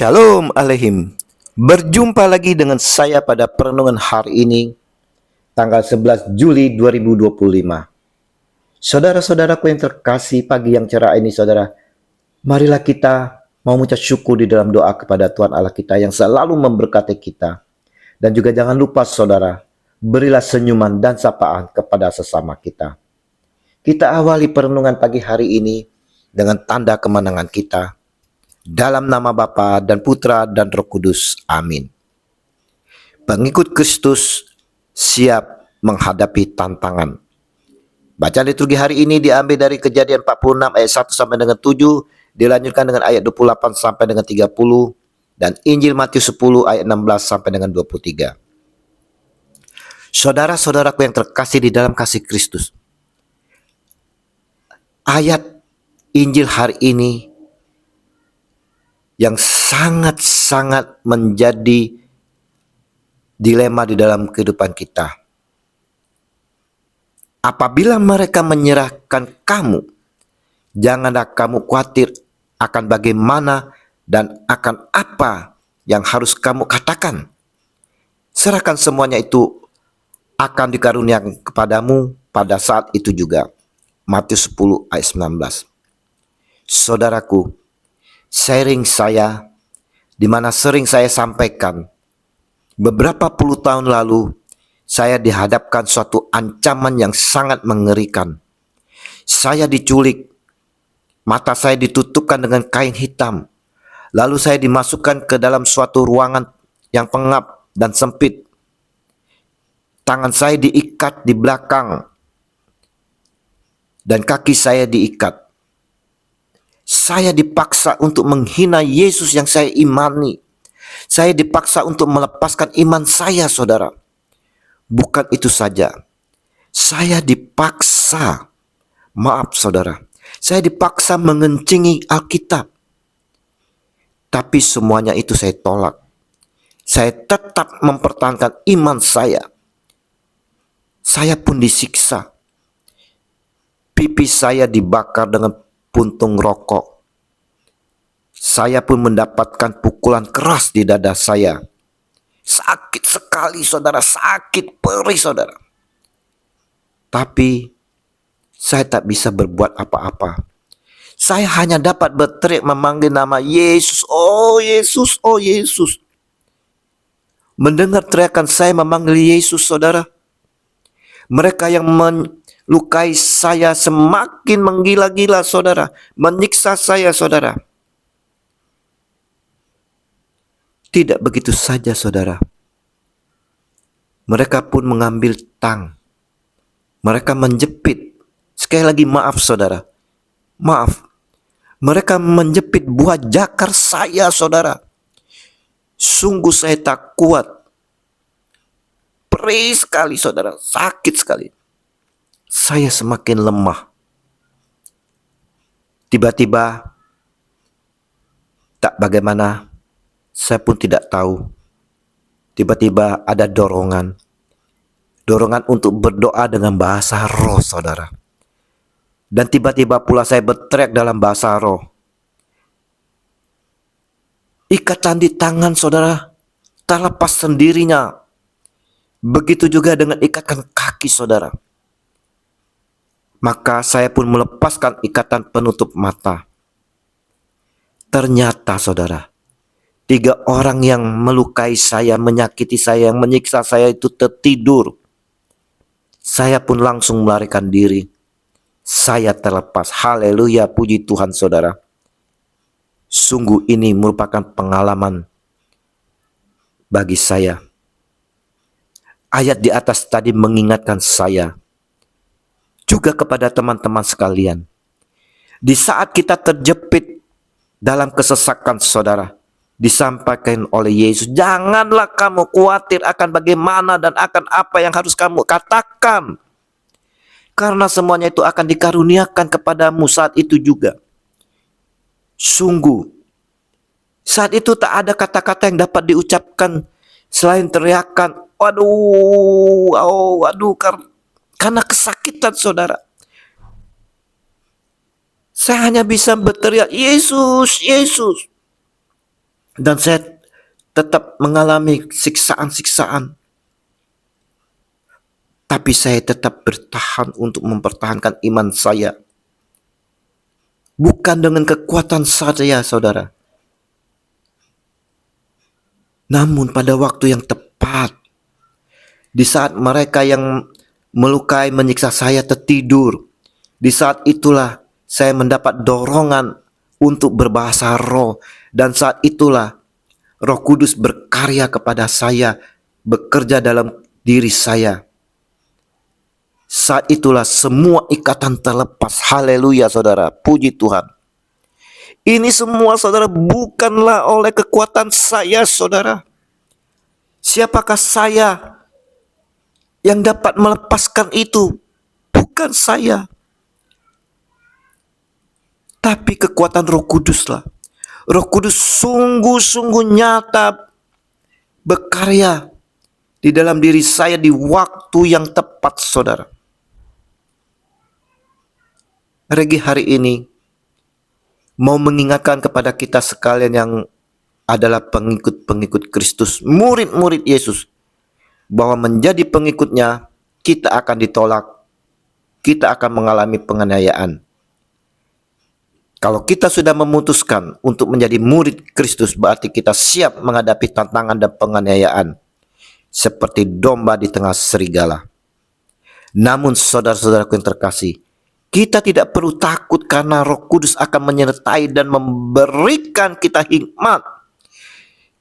Shalom Aleihim. Berjumpa lagi dengan saya pada perenungan hari ini, tanggal 11 Juli 2025. Saudara-saudaraku yang terkasih, pagi yang cerah ini saudara, marilah kita mau mengucap syukur di dalam doa kepada Tuhan Allah kita yang selalu memberkati kita. Dan juga jangan lupa saudara, berilah senyuman dan sapaan kepada sesama kita. Kita awali perenungan pagi hari ini dengan tanda kemenangan kita. Dalam nama Bapa dan Putra dan Roh Kudus. Amin. Pengikut Kristus siap menghadapi tantangan. Bacaan liturgi hari ini diambil dari Kejadian 46 ayat 1 sampai dengan 7, dilanjutkan dengan ayat 28 sampai dengan 30, dan Injil Matius 10 ayat 16 sampai dengan 23. Saudara-saudaraku yang terkasih di dalam kasih Kristus, ayat Injil hari ini yang sangat-sangat menjadi dilema di dalam kehidupan kita. Apabila mereka menyerahkan kamu, janganlah kamu khawatir akan bagaimana dan akan apa yang harus kamu katakan. Serahkan semuanya itu akan dikaruniakan kepadamu pada saat itu juga. Matius 10 ayat 19. Saudaraku, sharing saya, di mana sering saya sampaikan, beberapa puluh tahun lalu, saya dihadapkan suatu ancaman yang sangat mengerikan. Saya diculik, mata saya ditutupkan dengan kain hitam, lalu saya dimasukkan ke dalam suatu ruangan yang pengap dan sempit. Tangan saya diikat di belakang, dan kaki saya diikat. Saya dipaksa untuk menghina Yesus yang saya imani. Saya dipaksa untuk melepaskan iman saya, saudara. Bukan itu saja. Saya dipaksa, maaf saudara, saya dipaksa mengencingi Alkitab. Tapi semuanya itu saya tolak. Saya tetap mempertahankan iman saya. Saya pun disiksa. Pipi saya dibakar dengan puntung rokok. Saya pun mendapatkan pukulan keras di dada saya. Sakit sekali saudara, sakit perih saudara. Tapi saya tak bisa berbuat apa-apa. Saya hanya dapat berteriak memanggil nama Yesus, oh Yesus, oh Yesus. Mendengar teriakan saya memanggil Yesus saudara, mereka yang melukai saya semakin menggila-gila saudara, menyiksa saya saudara. Tidak begitu saja saudara, mereka pun mengambil tang, mereka menjepit. Sekali lagi maaf saudara, maaf, mereka menjepit buah jakar saya saudara. Sungguh saya tak kuat, perih sekali saudara, sakit sekali. Saya semakin lemah. Tiba-tiba, tak bagaimana, saya pun tidak tahu. Tiba-tiba ada dorongan untuk berdoa dengan bahasa roh saudara. Dan tiba-tiba pula saya berteriak dalam bahasa roh. Ikatan di tangan saudara terlepas sendirinya. Begitu juga dengan ikatan kaki saudara. Maka saya pun melepaskan ikatan penutup mata. Ternyata saudara, 3 orang yang melukai saya, menyakiti saya, yang menyiksa saya itu tertidur. Saya pun langsung melarikan diri. Saya terlepas. Haleluya, puji Tuhan saudara. Sungguh ini merupakan pengalaman bagi saya. Ayat di atas tadi mengingatkan saya, juga kepada teman-teman sekalian. Di saat kita terjepit dalam kesesakan saudara, disampaikan oleh Yesus, janganlah kamu khawatir akan bagaimana dan akan apa yang harus kamu katakan. Karena semuanya itu akan dikaruniakan kepadamu saat itu juga. Sungguh, saat itu tak ada kata-kata yang dapat diucapkan selain teriakan, waduh, oh, waduh, karena kesakitan saudara. Saya hanya bisa berteriak, Yesus, Yesus. Dan saya tetap mengalami siksaan-siksaan. Tapi saya tetap bertahan untuk mempertahankan iman saya. Bukan dengan kekuatan saya, saudara. Namun pada waktu yang tepat, di saat mereka yang melukai menyiksa saya tertidur, di saat itulah saya mendapat dorongan untuk berbahasa roh. Dan saat itulah Roh Kudus berkarya kepada saya, bekerja dalam diri saya. Saat itulah semua ikatan terlepas. Haleluya, saudara. Puji Tuhan. Ini semua, saudara, bukanlah oleh kekuatan saya, saudara. Siapakah saya yang dapat melepaskan itu? Bukan saya, tapi kekuatan Roh Kuduslah. Roh Kudus sungguh-sungguh nyata berkarya di dalam diri saya di waktu yang tepat, saudara. Regi hari ini mau mengingatkan kepada kita sekalian yang adalah pengikut-pengikut Kristus, murid-murid Yesus, bahwa menjadi pengikutnya kita akan ditolak, kita akan mengalami penganiayaan. Kalau kita sudah memutuskan untuk menjadi murid Kristus, berarti kita siap menghadapi tantangan dan penganiayaan seperti domba di tengah serigala. Namun saudara-saudaraku yang terkasih, kita tidak perlu takut karena Roh Kudus akan menyertai dan memberikan kita hikmat.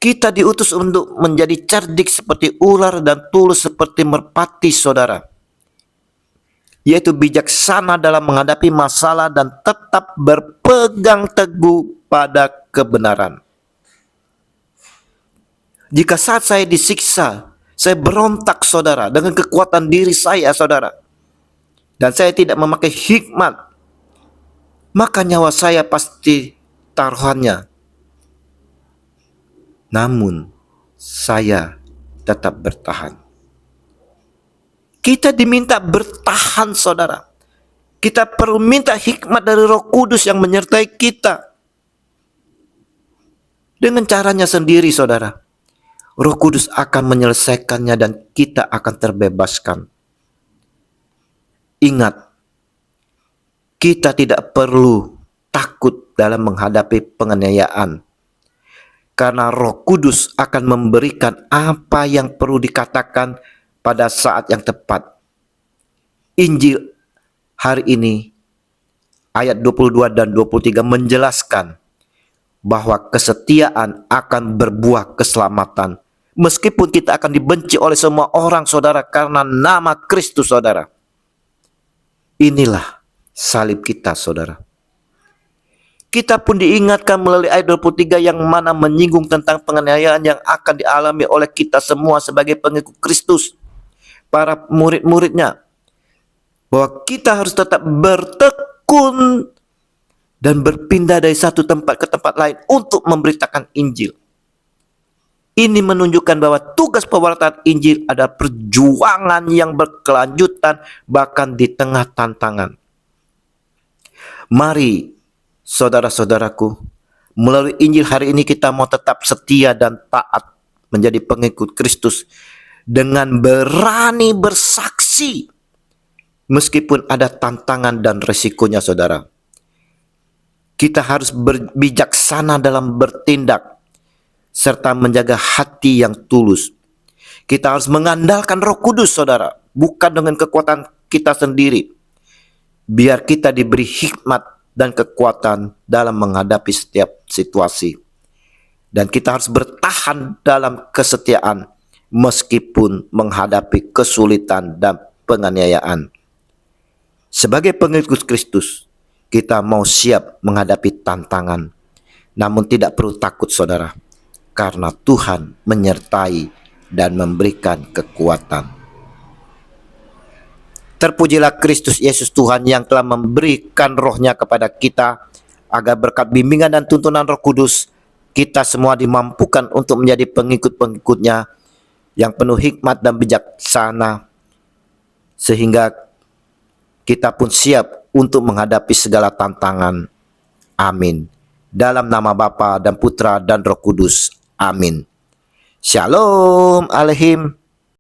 Kita diutus untuk menjadi cerdik seperti ular dan tulus seperti merpati, saudara. Yaitu bijaksana dalam menghadapi masalah dan tetap berpegang teguh pada kebenaran. Jika saat saya disiksa, saya berontak, saudara, dengan kekuatan diri saya, saudara, dan saya tidak memakai hikmat, maka nyawa saya pasti taruhannya. Namun saya tetap bertahan. Kita diminta bertahan, saudara. Kita perlu minta hikmat dari Roh Kudus yang menyertai kita. Dengan caranya sendiri, saudara. Roh Kudus akan menyelesaikannya dan kita akan terbebaskan. Ingat, kita tidak perlu takut dalam menghadapi penganiayaan. Karena Roh Kudus akan memberikan apa yang perlu dikatakan pada saat yang tepat. Injil hari ini ayat 22 dan 23 menjelaskan bahwa kesetiaan akan berbuah keselamatan. Meskipun kita akan dibenci oleh semua orang, saudara, karena nama Kristus, saudara. Inilah salib kita, saudara. Kita pun diingatkan melalui ayat 23 yang mana menyinggung tentang penganiayaan yang akan dialami oleh kita semua sebagai pengikut Kristus, para murid-muridnya, bahwa kita harus tetap bertekun dan berpindah dari satu tempat ke tempat lain untuk memberitakan Injil. Ini menunjukkan bahwa tugas pemberitahuan Injil adalah perjuangan yang berkelanjutan bahkan di tengah tantangan. Mari, saudara-saudaraku, melalui Injil hari ini kita mau tetap setia dan taat menjadi pengikut Kristus dengan berani bersaksi meskipun ada tantangan dan resikonya, saudara. Kita harus bijaksana dalam bertindak serta menjaga hati yang tulus. Kita harus mengandalkan Roh Kudus, saudara, bukan dengan kekuatan kita sendiri. Biar kita diberi hikmat dan kekuatan dalam menghadapi setiap situasi. Dan kita harus bertahan dalam kesetiaan meskipun menghadapi kesulitan dan penganiayaan. Sebagai pengikut Kristus, kita mau siap menghadapi tantangan. Namun tidak perlu takut, saudara, karena Tuhan menyertai dan memberikan kekuatan. Terpujilah Kristus Yesus Tuhan yang telah memberikan rohnya kepada kita, agar berkat bimbingan dan tuntunan Roh Kudus, kita semua dimampukan untuk menjadi pengikut-pengikutnya yang penuh hikmat dan bijaksana, sehingga kita pun siap untuk menghadapi segala tantangan. Amin. Dalam nama Bapa dan Putra dan Roh Kudus. Amin. Shalom Alehim.